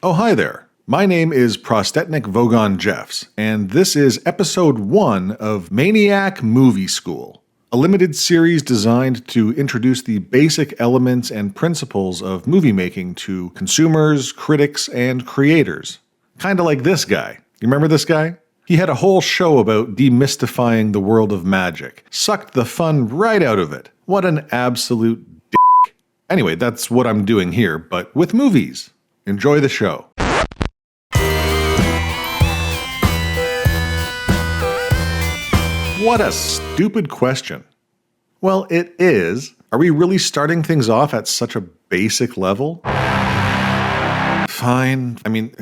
Oh, hi there. My name is Prostetnik Vogon Jeffs, and this is episode 1 of Maniac Movie School, a limited series designed to introduce the basic elements and principles of movie making to consumers, critics, and creators. Kinda like this guy. You remember this guy? He had a whole show about demystifying the world of magic. Sucked the fun right out of it. What an absolute dick. Anyway, that's what I'm doing here, but with movies. Enjoy the show. What a stupid question. Well, it is. Are we really starting things off at such a basic level? Fine. I mean,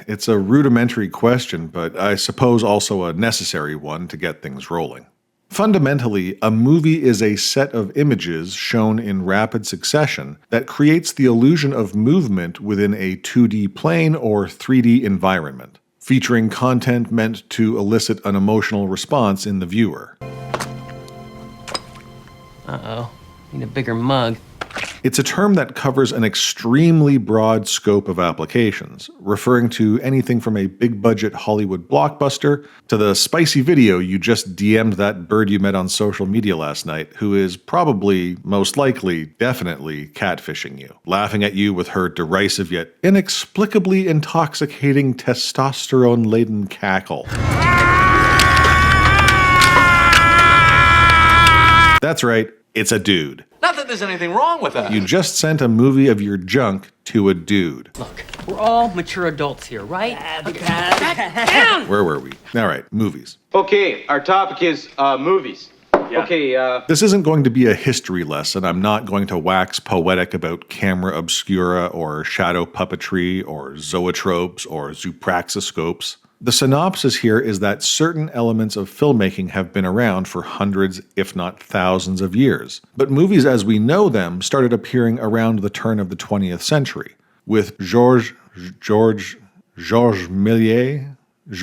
it's a rudimentary question, but I suppose also a necessary one to get things rolling. Fundamentally, a movie is a set of images shown in rapid succession that creates the illusion of movement within a 2D plane or 3D environment, featuring content meant to elicit an emotional response in the viewer. Uh-oh. Need a bigger mug. It's a term that covers an extremely broad scope of applications, referring to anything from a big-budget Hollywood blockbuster to the spicy video you just DM'd that bird you met on social media last night, who is probably, most likely, definitely catfishing you, laughing at you with her derisive yet inexplicably intoxicating testosterone-laden cackle. That's right, it's a dude. Not that there's anything wrong with that. You just sent a movie of your junk to a dude. Look, we're all mature adults here, right? Back down! Where were we? All right, movies. Okay, our topic is movies. Yeah. Okay, This isn't going to be a history lesson. I'm not going to wax poetic about camera obscura or shadow puppetry or zoetropes or zoopraxiscopes. The synopsis here is that certain elements of filmmaking have been around for hundreds, if not thousands of years. But movies as we know them started appearing around the turn of the 20th century, with Georges Méliès. Is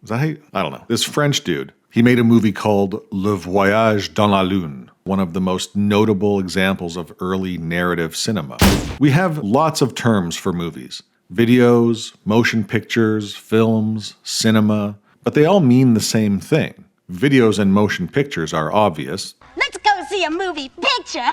that how you, I don't know. This French dude. He made a movie called Le Voyage dans la Lune, one of the most notable examples of early narrative cinema. We have lots of terms for movies. Videos, motion pictures, films, cinema, but they all mean the same thing. Videos and motion pictures are obvious. Let's go see a movie picture.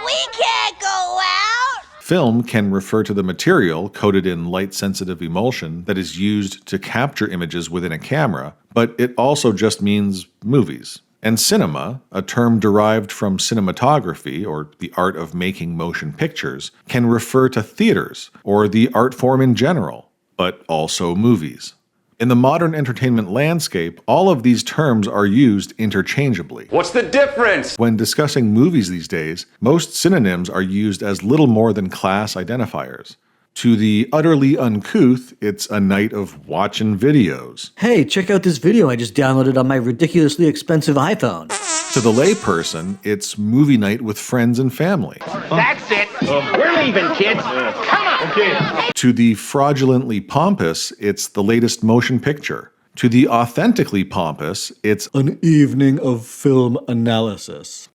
We can't go out. Film can refer to the material coated in light-sensitive emulsion that is used to capture images within a camera, but it also just means movies. And cinema, a term derived from cinematography, or the art of making motion pictures, can refer to theaters, or the art form in general, but also movies. In the modern entertainment landscape, all of these terms are used interchangeably. What's the difference? When discussing movies these days, most synonyms are used as little more than class identifiers. To the utterly uncouth, it's a night of watching videos. Hey, check out this video I just downloaded on my ridiculously expensive iPhone. To the layperson, it's movie night with friends and family. that's it. We're leaving, kids. Come on. Okay. To the fraudulently pompous, it's the latest motion picture. To the authentically pompous, it's An evening of film analysis.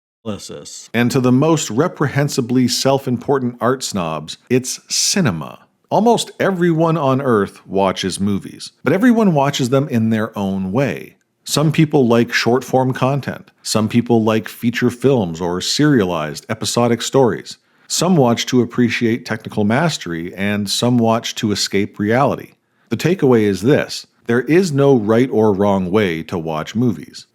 And to the most reprehensibly self-important art snobs, it's cinema. Almost everyone on Earth watches movies, but everyone watches them in their own way. Some people like short-form content. Some people like feature films or serialized episodic stories. Some watch to appreciate technical mastery, and some watch to escape reality. The takeaway is this: there is no right or wrong way to watch movies.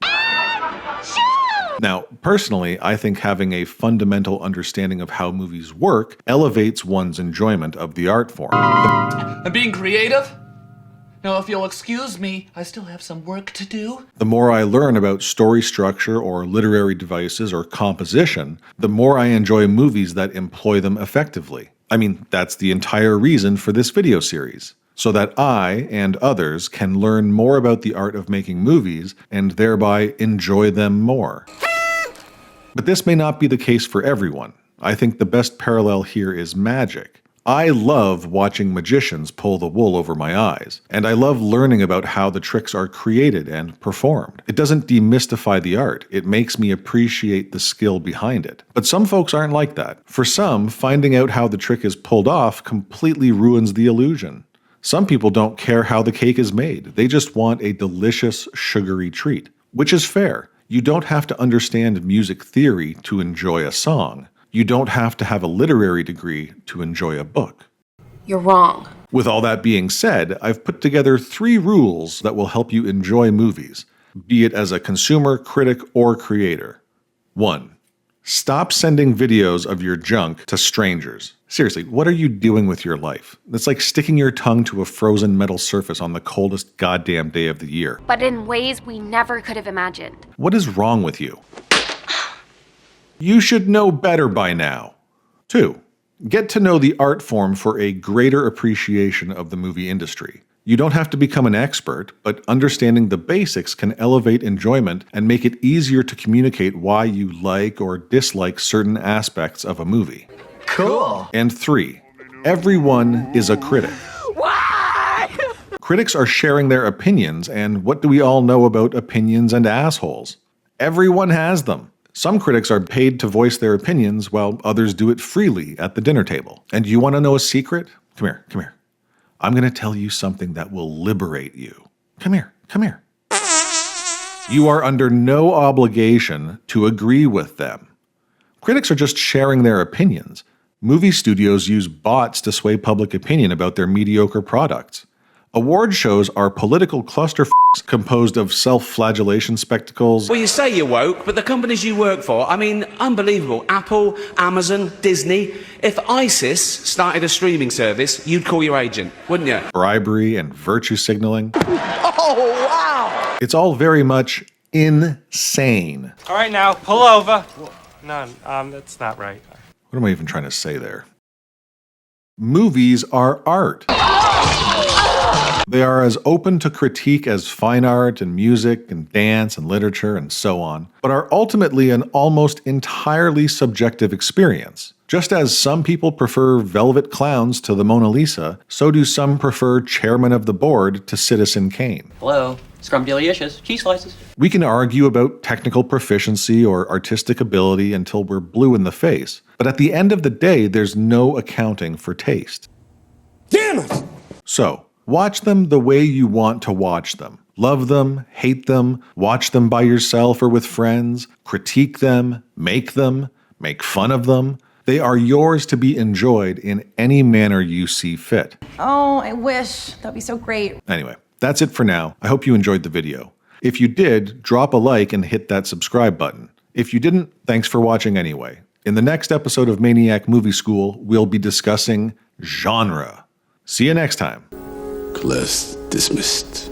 Now, personally, I think having a fundamental understanding of how movies work elevates one's enjoyment of the art form. I'm being creative? Now, if you'll excuse me, I still have some work to do. The more I learn about story structure or literary devices or composition, the more I enjoy movies that employ them effectively. I mean, that's the entire reason for this video series, so that I and others can learn more about the art of making movies and thereby enjoy them more. But this may not be the case for everyone. I think the best parallel here is magic. I love watching magicians pull the wool over my eyes, and I love learning about how the tricks are created and performed. It doesn't demystify the art, it makes me appreciate the skill behind it. But some folks aren't like that. For some, finding out how the trick is pulled off completely ruins the illusion. Some people don't care how the cake is made, they just want a delicious, sugary treat. Which is fair. You don't have to understand music theory to enjoy a song. You don't have to have a literary degree to enjoy a book. You're wrong. With all that being said, I've put together 3 rules that will help you enjoy movies, be it as a consumer, critic, or creator. 1. Stop sending videos of your junk to strangers. Seriously, what are you doing with your life? It's like sticking your tongue to a frozen metal surface on the coldest goddamn day of the year. But in ways we never could have imagined. What is wrong with you? You should know better by now. 2. Get to know the art form for a greater appreciation of the movie industry. You don't have to become an expert, but understanding the basics can elevate enjoyment and make it easier to communicate why you like or dislike certain aspects of a movie. Cool. And 3. Everyone is a critic. Why? Critics are sharing their opinions, and what do we all know about opinions and assholes? Everyone has them. Some critics are paid to voice their opinions while others do it freely at the dinner table. And you want to know a secret? Come here. I'm going to tell you something that will liberate you. Come here. You are under no obligation to agree with them. Critics are just sharing their opinions. Movie studios use bots to sway public opinion about their mediocre products. Award shows are political clusterfucks composed of self-flagellation spectacles. Well, you say you're woke, but the companies you work for, I mean, unbelievable. Apple, Amazon, Disney. If ISIS started a streaming service, you'd call your agent, wouldn't you? Bribery and virtue signaling. Oh, wow. It's all very much insane. All right, now, pull over. No, that's not right. What am I even trying to say there? Movies are art. They are as open to critique as fine art and music and dance and literature and so on, but are ultimately an almost entirely subjective experience. Just as some people prefer velvet clowns to the Mona Lisa, so do some prefer chairman of the board to Citizen Kane. Hello. Scrumdiddlyicious. Cheese slices. We can argue about technical proficiency or artistic ability until we're blue in the face, but at the end of the day, there's no accounting for taste. Damn it! So, watch them the way you want to watch them. Love them, hate them, watch them by yourself or with friends, critique them, make fun of them. They are yours to be enjoyed in any manner you see fit. Oh, I wish. That'd be so great. Anyway, that's it for now. I hope you enjoyed the video. If you did, drop a like and hit that subscribe button. If you didn't, thanks for watching anyway. In the next episode of Maniac Movie School, we'll be discussing genre. See you next time. Class dismissed.